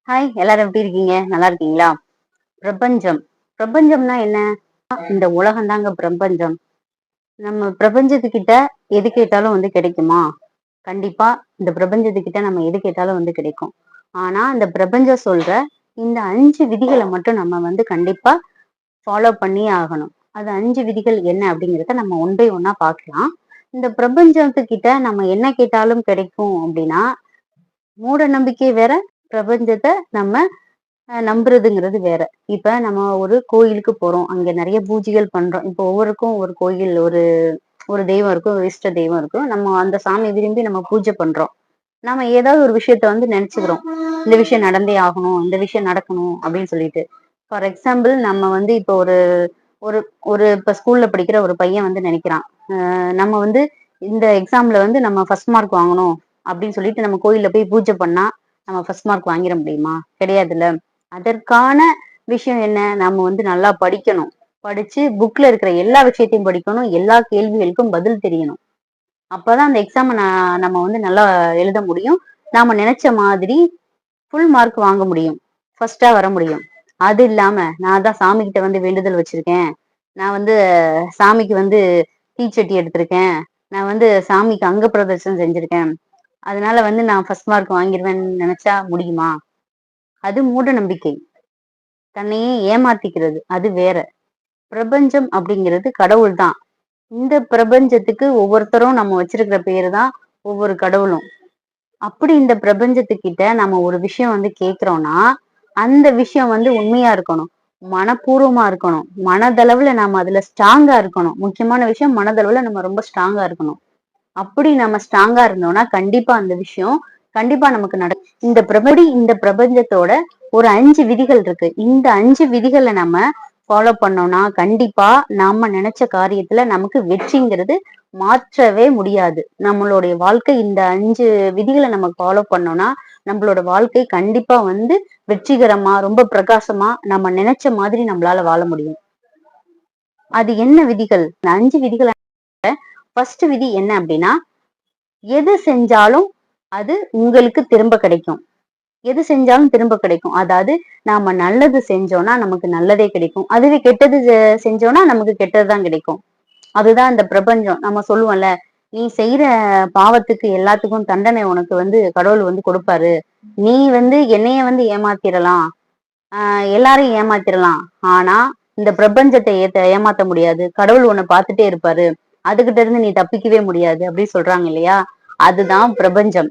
Hi, எல்லாரும் எப்படி இருக்கீங்க? நல்லா இருக்கீங்களா? பிரபஞ்சம். பிரபஞ்சம்னா என்ன? இந்த உலகம் தாங்க பிரபஞ்சம். நம்ம பிரபஞ்சத்துக்கிட்ட எது கேட்டாலும் கிடைக்குமா? கண்டிப்பா இந்த பிரபஞ்சத்துக்கிட்ட நம்ம எது கேட்டாலும் கிடைக்கும். ஆனா, இந்த பிரபஞ்சம் சொல்ற இந்த 5 விதிகள மட்டும் நம்ம கண்டிப்பா ஃபாலோ பண்ணியே ஆகணும். அது 5 விதிகள் என்ன அப்படிங்கிறத நம்ம ஒன் பை ஒன்னா பார்க்கலாம். இந்த பிரபஞ்சத்துக்கிட்ட நம்ம என்ன கேட்டாலும் கிடைக்கும் அப்படின்னா, மூட நம்பிக்கை வேற, பிரபஞ்சத்த நம்ம நம்புறதுங்கிறது வேற. இப்ப நம்ம ஒரு கோயிலுக்கு போறோம். அங்க நெறைய பூஜைகள் பண்றோம். இப்போ ஒவ்வொருக்கும் ஒரு கோயில், ஒரு ஒரு தெய்வம் இருக்கும். ஒரு இஷ்ட தெய்வம் இருக்கும். நம்ம அந்த சாமிய விரும்பி நம்ம பூஜை பண்றோம். நாம ஏதாவது ஒரு விஷயத்த நெனச்சுக்கிறோம். இந்த விஷயம் நடந்தே ஆகணும். இந்த விஷயம் நடக்கணும் அப்படின்னு சொல்லிட்டு. ஃபார் எக்ஸாம்பிள் நம்ம இப்போ ஒரு ஒரு ஒரு இப்ப ஸ்கூல்ல படிக்கிற ஒரு பையன் நெனைக்கிறான். நம்ம இந்த எக்ஸாம்ல நம்ம ஃபர்ஸ்ட் மார்க் வாங்கணும் அப்படின்னு சொல்லிட்டு நம்ம கோயில்ல போய் பூஜை பண்ணா, நம்ம ஃபர்ஸ்ட் மார்க் வாங்கிற முடியுமா? கிடையாதுல்ல. அதற்கான விஷயம் என்ன? நம்ம நல்லா படிக்கணும். படிச்சு புக்ல இருக்கிற எல்லா விஷயத்தையும் படிக்கணும். எல்லா கேள்விகளுக்கும் பதில் தெரியணும். அப்பதான் அந்த எக்ஸாம நம்ம நல்லா எழுத முடியும். நாம நினைச்ச மாதிரி ஃபுல் மார்க் வாங்க முடியும். ஃபர்ஸ்ட்டா வர முடியும். அது இல்லாம, நான் தான் சாமி கிட்ட வேண்டுதல் வச்சிருக்கேன். நான் சாமிக்கு தீச்சட்டி எடுத்திருக்கேன். நான் சாமிக்கு அங்க பிரதர்ஷனம் செஞ்சிருக்கேன். அதனால நான் ஃபர்ஸ்ட் மார்க் வாங்கிருவேன்னு நினைச்சா முடியுமா? அது மூட நம்பிக்கை. தன்னையே ஏமாத்திக்கிறது. அது வேற. பிரபஞ்சம் அப்படிங்கிறது கடவுள் தான். இந்த பிரபஞ்சத்துக்கு ஒவ்வொருத்தரும் நம்ம வச்சிருக்கிற பேரு தான் ஒவ்வொரு கடவுளும். அப்படி இந்த பிரபஞ்சத்துக்கிட்ட நம்ம ஒரு விஷயம் கேட்கிறோம்னா, அந்த விஷயம் உண்மையா இருக்கணும். மனப்பூர்வமா இருக்கணும். மனதளவுல நாம அதுல ஸ்ட்ராங்கா இருக்கணும். முக்கியமான விஷயம் மனதளவுல நம்ம ரொம்ப ஸ்ட்ராங்கா இருக்கணும். அப்படி நம்ம ஸ்ட்ராங்கா இருந்தோம்னா, கண்டிப்பா அந்த விஷயம் கண்டிப்பா நமக்கு நடக்கும். இந்த பிரபஞ்சத்தோட ஒரு 5 விதிகள் இருக்கு. இந்த 5 விதிகள நம்ம ஃபாலோ பண்ணோம்னா, கண்டிப்பா நாம நினைச்ச காரியத்துல நமக்கு வெற்றிங்கிறது மாற்றவே முடியாது. நம்மளுடைய வாழ்க்கை இந்த 5 விதிகள நம்ம ஃபாலோ பண்ணோம்னா, நம்மளோட வாழ்க்கை கண்டிப்பா வெற்றிகரமா, ரொம்ப பிரகாசமா, நம்ம நினைச்ச மாதிரி நம்மளால வாழ முடியும். அது என்ன விதிகள்? இந்த 5 விதிகள ஃபர்ஸ்ட் விதி என்ன அப்படின்னா, எது செஞ்சாலும் அது உங்களுக்கு திரும்ப கிடைக்கும். எது செஞ்சாலும் திரும்ப கிடைக்கும். அதாவது நாம நல்லது செஞ்சோம்னா நமக்கு நல்லதே கிடைக்கும். அதுவே கெட்டது செஞ்சோம்னா நமக்கு கெட்டது தான் கிடைக்கும். அதுதான் இந்த பிரபஞ்சம். நம்ம சொல்லுவோம்ல, நீ செய்யற பாவத்துக்கு எல்லாத்துக்கும் தண்டனை உனக்கு கடவுள் கொடுப்பாரு. நீ என்னைய ஏமாத்திரலாம். எல்லாரையும் ஏமாத்திரலாம். ஆனா இந்த பிரபஞ்சத்தை ஏமாத்த முடியாது. கடவுள் உன்னை பார்த்துட்டே இருப்பாரு. அதுகிட்ட இருந்து நீ தப்பிக்கவே முடியாது அப்படி சொல்றாங்க இல்லையா? அதுதான் பிரபஞ்சம்.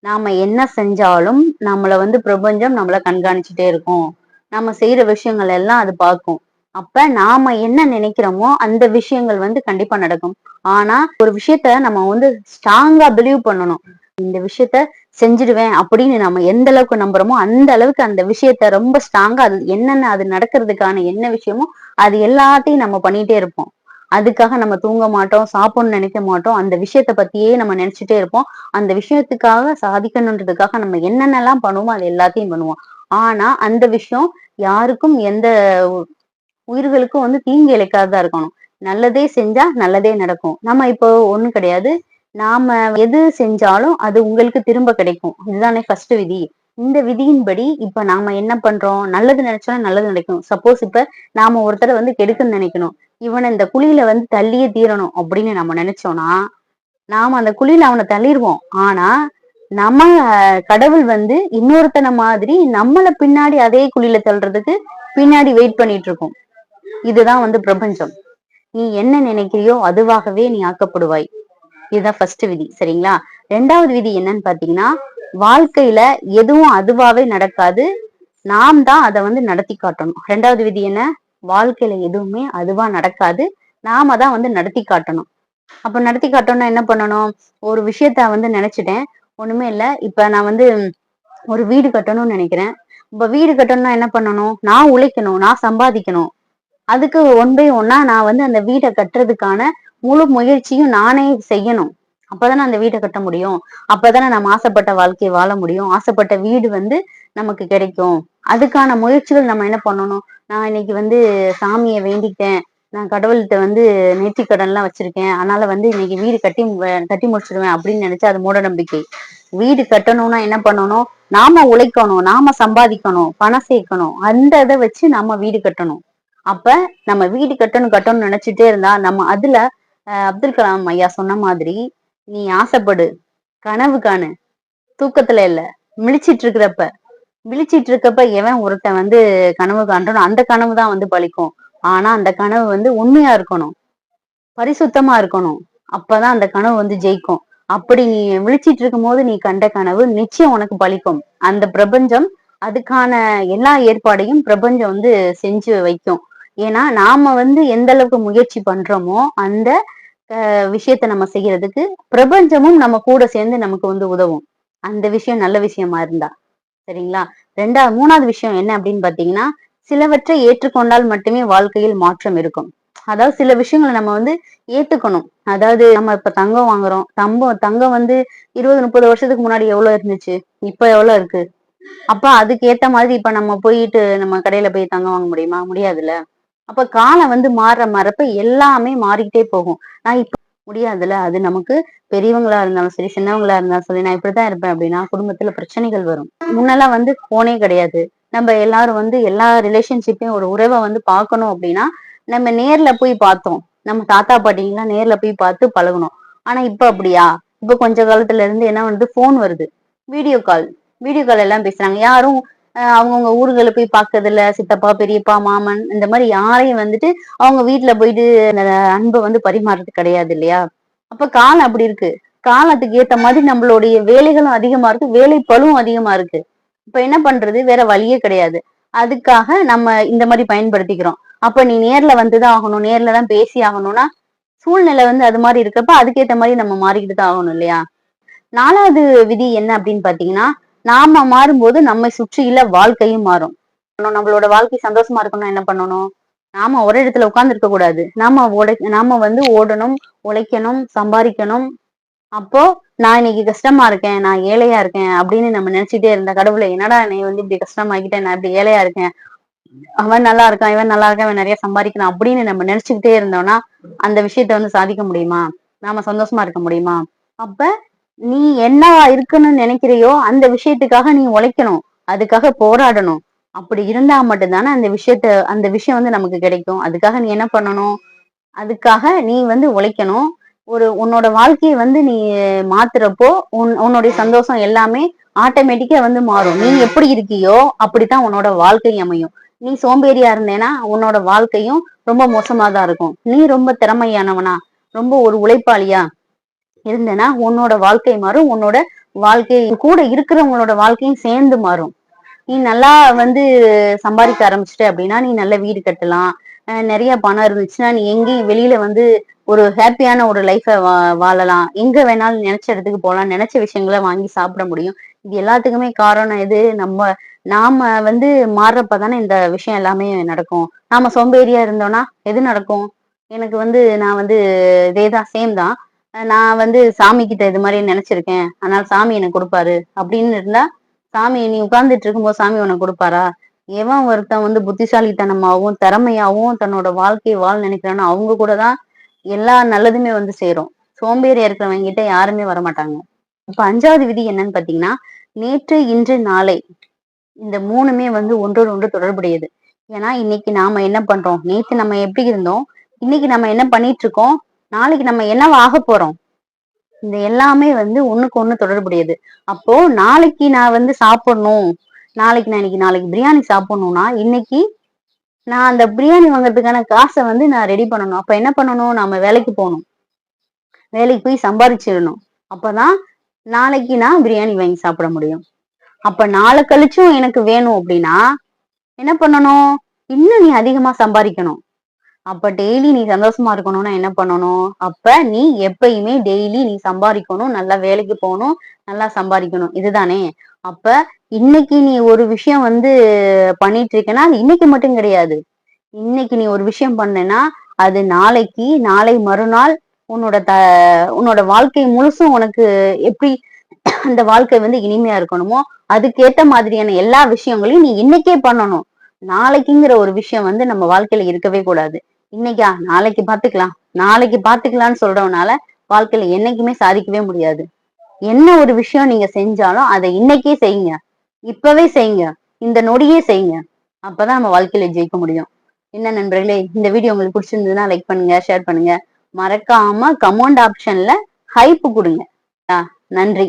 நாம என்ன செஞ்சாலும் நம்மள பிரபஞ்சம் நம்மள கண்காணிச்சுட்டே இருக்கும். நம்ம செய்யற விஷயங்கள் எல்லாம் அது பார்க்கும். அப்ப நாம என்ன நினைக்கிறோமோ அந்த விஷயங்கள் கண்டிப்பா நடக்கும். ஆனா ஒரு விஷயத்த நம்ம ஸ்ட்ராங்கா பிலீவ் பண்ணணும். இந்த விஷயத்த செஞ்சிடுவேன் அப்படின்னு நம்ம எந்த அளவுக்கு நம்புறோமோ அந்த அளவுக்கு அந்த விஷயத்த ரொம்ப ஸ்ட்ராங்கா அது என்னென்ன அது நடக்கிறதுக்கான என்ன விஷயமோ அது எல்லாத்தையும் நம்ம பண்ணிட்டே இருப்போம். அதுக்காக நம்ம தூங்க மாட்டோம், சாப்பிடணும்னு நினைக்க மாட்டோம். அந்த விஷயத்த பத்தியே நம்ம நினைச்சுட்டே இருப்போம். அந்த விஷயத்துக்காக சாதிக்கணுன்றதுக்காக நம்ம என்னென்னலாம் பண்ணுவோமோ அது எல்லாத்தையும் பண்ணுவோம். ஆனா அந்த விஷயம் யாருக்கும் எந்த உயிர்களுக்கும் தீங்கு இழைக்காததா இருக்கணும். நல்லதே செஞ்சா நல்லதே நடக்கும். நம்ம இப்போ ஒண்ணும் கிடையாது. நாம எது செஞ்சாலும் அது உங்களுக்கு திரும்ப கிடைக்கும். இதுதானே ஃபர்ஸ்ட் விதி. இந்த விதியின்படி இப்ப நாம என்ன பண்றோம்? நல்லது நினைச்சா நல்லது நடக்கும். சப்போஸ் இப்ப நாம ஒருத்தர கெடுக்கணும்னு நினைக்கணும். இவன இந்த குழியில தள்ளியே தீரணும் அப்படின்னு நம்ம நினைச்சோம்னா, நாம அந்த குழியில அவன தள்ளிருவோம். ஆனா, நம்ம கடவுள் இன்னொருத்தன மாதிரி நம்மள பின்னாடி அதே குழியில தள்றதுக்கு பின்னாடி வெயிட் பண்ணிட்டு இருக்கும். இதுதான் பிரபஞ்சம். நீ என்ன நினைக்கிறியோ அதுவாகவே நீ ஆக்கப்படுவாய். இதுதான் ஃபர்ஸ்ட் விதி. சரிங்களா? 2வது விதி என்னன்னு பாத்தீங்கன்னா, வாழ்க்கையில எதுவும் அதுவாவே நடக்காது. நாம் தான் அத நடத்தி காட்டணும். 2வது விதி என்ன? வாழ்க்கையில எதுவுமே அதுவா நடக்காது. நாம தான் நடத்தி காட்டணும். அப்ப நடத்தி காட்டணும்னா என்ன பண்ணணும்? ஒரு விஷயத்த நினைச்சுட்டேன். ஒண்ணுமே இல்ல. இப்ப நான் ஒரு வீடு கட்டணும்னு நினைக்கிறேன். இப்ப வீடு கட்டணும்னா என்ன பண்ணணும்? நான் உழைக்கணும். நான் சம்பாதிக்கணும். அதுக்கு ஒன் பை ஒன்னா நான் அந்த வீட கட்டுறதுக்கான முழு முயற்சியும் நானே செய்யணும். அப்பதானே அந்த வீட கட்ட முடியும். அப்பதானே நம்ம ஆசைப்பட்ட வாழ்க்கைய வாழ முடியும். ஆசைப்பட்ட வீடு நமக்கு கிடைக்கும். அதுக்கான முயற்சிகள் நம்ம என்ன பண்ணணும்? நான் இன்னைக்கு சாமிய வேண்டிக்கிட்டேன். நான் கடவுள்ட்ட நேர்த்திக் கடன்லாம் வச்சிருக்கேன். அதனால இன்னைக்கு வீடு கட்டி முடிச்சிருவேன் அப்படின்னு நினைச்சா அது மூட நம்பிக்கை. வீடு கட்டணும்னா என்ன பண்ணணும்? நாம உழைக்கணும், நாம சம்பாதிக்கணும், பணம் சேர்க்கணும், அந்த இதை வச்சு நம்ம வீடு கட்டணும். அப்ப நம்ம வீடு கட்டணும்னு நினைச்சிட்டே இருந்தா நம்ம அதுல அப்துல் கலாம் ஐயா சொன்ன மாதிரி, நீ ஆசைப்படு, கனவு காணு, தூக்கத்துல இல்ல, விழிச்சிட்டு இருக்கப்ப எவன் ஒருத்தன் வந்து கனவு காண்றானோ அந்த கனவு தான் வந்து பலிக்கும். ஆனா அந்த கனவு வந்து உண்மையா இருக்கணும், பரிசுத்தமா இருக்கணும். அப்பதான் அந்த கனவு வந்து ஜெயிக்கும். அப்படி நீ விழிச்சிட்டு இருக்கும் போது நீ கண்ட கனவு நிச்சயம் உனக்கு பலிக்கும். அந்த பிரபஞ்சம் அதுக்கான எல்லா ஏற்பாடையும் பிரபஞ்சம் வந்து செஞ்சு வைக்கும். ஏன்னா நாம வந்து எந்த அளவுக்கு முயற்சி பண்றோமோ அந்த விஷயத்த நம்ம செய்யறதுக்கு பிரபஞ்சமும் நம்ம கூட சேர்ந்து நமக்கு வந்து உதவும். அந்த விஷயம் நல்ல விஷயமா இருந்தா. சரிங்களா? மூணாவது விஷயம் என்ன அப்படின்னு பாத்தீங்கன்னா, சிலவற்றை ஏற்றுக்கொண்டால் மட்டுமே வாழ்க்கையில் மாற்றம் இருக்கும். அதாவது சில விஷயங்கள நம்ம வந்து ஏத்துக்கணும். அதாவது நம்ம இப்ப தங்கம் வாங்குறோம். தங்கம் வந்து 20, 30 வருஷத்துக்கு முன்னாடி எவ்வளவு இருந்துச்சு? இப்ப எவ்வளவு இருக்கு? அப்ப அதுக்கு ஏத்த மாதிரி இப்ப நம்ம போயிட்டு நம்ம கடையில போய் தங்கம் வாங்க முடியுமா? முடியாதுல்ல. அப்ப காலம் வந்து மாறுறப்ப எல்லாமே மாறிக்கிட்டே போகும். நான் இப்ப முடியாதுல்ல. அது நமக்கு பெரியவங்களா இருந்தாலும் சரி, சின்னவங்களா இருந்தாலும் சரி, நான் இப்படித்தான் இருப்பேன் அப்படின்னா குடும்பத்துல பிரச்சனைகள் வரும். முன்னெல்லாம் வந்து போனே கிடையாது. நம்ம எல்லாரும் வந்து எல்லா ரிலேஷன்ஷிப்பையும் ஒரு உறவை வந்து பார்க்கணும் அப்படின்னா நம்ம நேர்ல போய் பார்த்தோம். நம்ம தாத்தா பாட்டிங்கெல்லாம் நேர்ல போய் பார்த்து பழகணும். ஆனா இப்ப அப்படியா? இப்ப கொஞ்ச காலத்துல இருந்து என்ன வந்து போன் வருது, வீடியோ கால் வீடியோ கால் எல்லாம் பேசுறாங்க. யாரும் அவங்கவுங்க ஊர்களை போய் பார்க்கறது இல்ல. சித்தப்பா, பெரியப்பா, மாமன் இந்த மாதிரி யாரையும் வந்துட்டு அவங்க வீட்டுல போயிட்டு அந்த அன்பை வந்து பரிமாறுறது கிடையாது இல்லையா? அப்ப காலம் அப்படி இருக்கு. காலத்துக்கு ஏத்த மாதிரி நம்மளுடைய வேலைகளும் அதிகமா இருக்கு, வேலை பளுவும் அதிகமா இருக்கு. இப்ப என்ன பண்றது? வேற வழியே கிடையாது. அதுக்காக நம்ம இந்த மாதிரி பயன்படுத்திக்கிறோம். அப்ப நீ நேர்ல வந்துதான் ஆகணும், நேர்ல தான் பேசி ஆகணும்னா சூழ்நிலை வந்து அது மாதிரி இருக்கப்ப அதுக்கேத்த மாதிரி நம்ம மாறிக்கிட்டு தான் ஆகணும் இல்லையா? 4வது விதி என்ன அப்படின்னு பாத்தீங்கன்னா, நாம மாறும்போது நம்மை சுற்றியுள்ள வாழ்க்கையும் மாறும். நம்மளோட வாழ்க்கை சந்தோஷமா இருக்கணும்னா என்ன பண்ணணும்? நாம ஒரு இடத்துல உட்கார்ந்து இருக்க கூடாது. நாம வந்து ஓடணும், உழைக்கணும், சம்பாதிக்கணும். அப்போ நான் இன்னைக்கு கஷ்டமா இருக்கேன், நான் ஏழையா இருக்கேன் அப்படின்னு நம்ம நினைச்சிட்டே இருந்த கடவுளை என்னடா நீ வந்து இப்படி கஷ்டமாக்கிட்டேன், நான் இப்படி ஏழையா இருக்கேன், அவன் நல்லா இருக்கான், இவன் நல்லா இருக்கான், இவன் நிறைய சம்பாதிக்கிறான் அப்படின்னு நம்ம நினைச்சுக்கிட்டே இருந்தோம்னா அந்த விஷயத்த வந்து சாதிக்க முடியுமா? நாம சந்தோஷமா இருக்க முடியுமா? அப்ப நீ என்னவா இருக்குன்னு நினைக்கிறியோ அந்த விஷயத்துக்காக நீ உழைக்கணும், அதுக்காக போராடணும். அப்படி இருந்தா மட்டும்தானே அந்த விஷயம் வந்து நமக்கு கிடைக்கும். அதுக்காக நீ என்ன பண்ணணும்? அதுக்காக நீ வந்து உழைக்கணும். உன்னோட வாழ்க்கையை வந்து நீ மாத்துறப்போ உன்னுடைய சந்தோஷம் எல்லாமே ஆட்டோமேட்டிக்கா வந்து மாறும். நீ எப்படி இருக்கியோ அப்படித்தான் உன்னோட வாழ்க்கை அமையும். நீ சோம்பேறியா இருந்தேன்னா உன்னோட வாழ்க்கையும் ரொம்ப மோசமா தான் இருக்கும். நீ ரொம்ப திறமையானவனா, ரொம்ப ஒரு உழைப்பாளியா இருந்தேன்னா உன்னோட வாழ்க்கை மாறும். உன்னோட வாழ்க்கை கூட இருக்கிறவங்களோட வாழ்க்கையும் சேர்ந்து மாறும். நீ நல்லா வந்து சம்பாதிக்க ஆரம்பிச்சிட்ட அப்படின்னா நீ நல்ல வீடு கட்டலாம். நிறைய பணம் இருந்துச்சுன்னா நீ எங்கேயும் வெளியில வந்து ஒரு ஹாப்பியான ஒரு லைஃப வாழலாம். எங்க வேணாலும் நினைச்ச இடத்துக்கு போகலாம், நினைச்ச விஷயங்களை வாங்கி சாப்பிட முடியும். இது எல்லாத்துக்குமே காரணம் எது? நாம வந்து மாறுறப்பதானே இந்த விஷயம் எல்லாமே நடக்கும். நாம சோம்பேறியா இருந்தோம்னா எது நடக்கும்? எனக்கு வந்து நான் வந்து இதேதான் சேம் தான். நான் வந்து சாமி கிட்ட இது மாதிரி நினைச்சிருக்கேன், அதனால சாமி எனக்கு கொடுப்பாரு அப்படின்னு இருந்தா சாமி நீ உட்கார்ந்துட்டு இருக்கும்போது சாமி உனக்கு கொடுப்பாரா? எவன் ஒருத்தன் வந்து புத்திசாலித்தனமாவும் திறமையாவும் தன்னோட வாழ்க்கையை நினைக்கிறானோ அவங்க கூட தான் எல்லா நல்லதுமே வந்து சேரும். சோம்பேறியா இருக்கிறவங்க கிட்ட யாருமே வரமாட்டாங்க. இப்ப 5வது விதி என்னன்னு பாத்தீங்கன்னா, நேற்று, இன்று, நாளை இந்த 3மே வந்து ஒன்றோடு ஒன்று தொடர்புடையது. ஏன்னா இன்னைக்கு நாம என்ன பண்றோம்? நேத்து நம்ம எப்படி இருந்தோம்? இன்னைக்கு நம்ம என்ன பண்ணிட்டு இருக்கோம்? நாளைக்கு நம்ம என்னவா ஆக போறோம்? இந்த எல்லாமே வந்து ஒண்ணுக்கு ஒண்ணு தொடர்புடையது. அப்போ நாளைக்கு நான் வந்து சாப்பிடணும், நாளைக்கு பிரியாணி சாப்பிடணும்னா இன்னைக்கு நான் அந்த பிரியாணி வாங்குறதுக்கான காசை வந்து நான் ரெடி பண்ணணும். அப்ப என்ன பண்ணணும்? நாம வேலைக்கு போகணும், வேலைக்கு போய் சம்பாதிச்சிடணும். அப்பதான் நாளைக்கு நான் பிரியாணி வாங்கி சாப்பிட முடியும். அப்ப நாளை கழிச்சும் எனக்கு வேணும் அப்படின்னா என்ன பண்ணணும்? இன்னும் நீ அதிகமா சம்பாதிக்கணும். அப்ப டெய்லி நீ சந்தோஷமா இருக்கணும்னா என்ன பண்ணணும்? அப்ப நீ எப்பயுமே டெய்லி நீ சம்பாதிக்கணும், நல்லா வேலைக்கு போகணும், நல்லா சம்பாதிக்கணும். இதுதானே? அப்ப இன்னைக்கு நீ ஒரு விஷயம் வந்து பண்ணிட்டு இருக்கேன்னா அது இன்னைக்கு மட்டும் கிடையாது. இன்னைக்கு நீ ஒரு விஷயம் பண்ணேன்னா அது நாளைக்கு, நாளை மறுநாள் உன்னோட உன்னோட வாழ்க்கை முழுசும் உனக்கு எப்படி அந்த வாழ்க்கை வந்து இனிமையா இருக்கணுமோ அதுக்கேத்த மாதிரியான எல்லா விஷயங்களையும் நீ இன்னைக்கே பண்ணணும். நாளைக்குங்கிற ஒரு விஷயம் வந்து நம்ம வாழ்க்கையில இருக்கவே கூடாது. இன்னைக்கா நாளைக்கு பாத்துக்கலாம்னு சொல்றவனால வாழ்க்கையில என்னைக்குமே சாதிக்கவே முடியாது. என்ன ஒரு விஷயம் நீங்க செஞ்சாலும் அதை இன்னைக்கே செய்யுங்க. இப்பவே செய்யுங்க, இந்த நொடியே செய்யுங்க. அப்பதான் நம்ம வாழ்க்கையில ஜெயிக்க முடியும். என்ன நண்பர்களே, இந்த வீடியோ உங்களுக்கு பிடிச்சிருந்ததுன்னா லைக் பண்ணுங்க, ஷேர் பண்ணுங்க. மறக்காம கமெண்ட் ஆப்ஷன்ல ஹைப் கொடுங்க. நன்றி.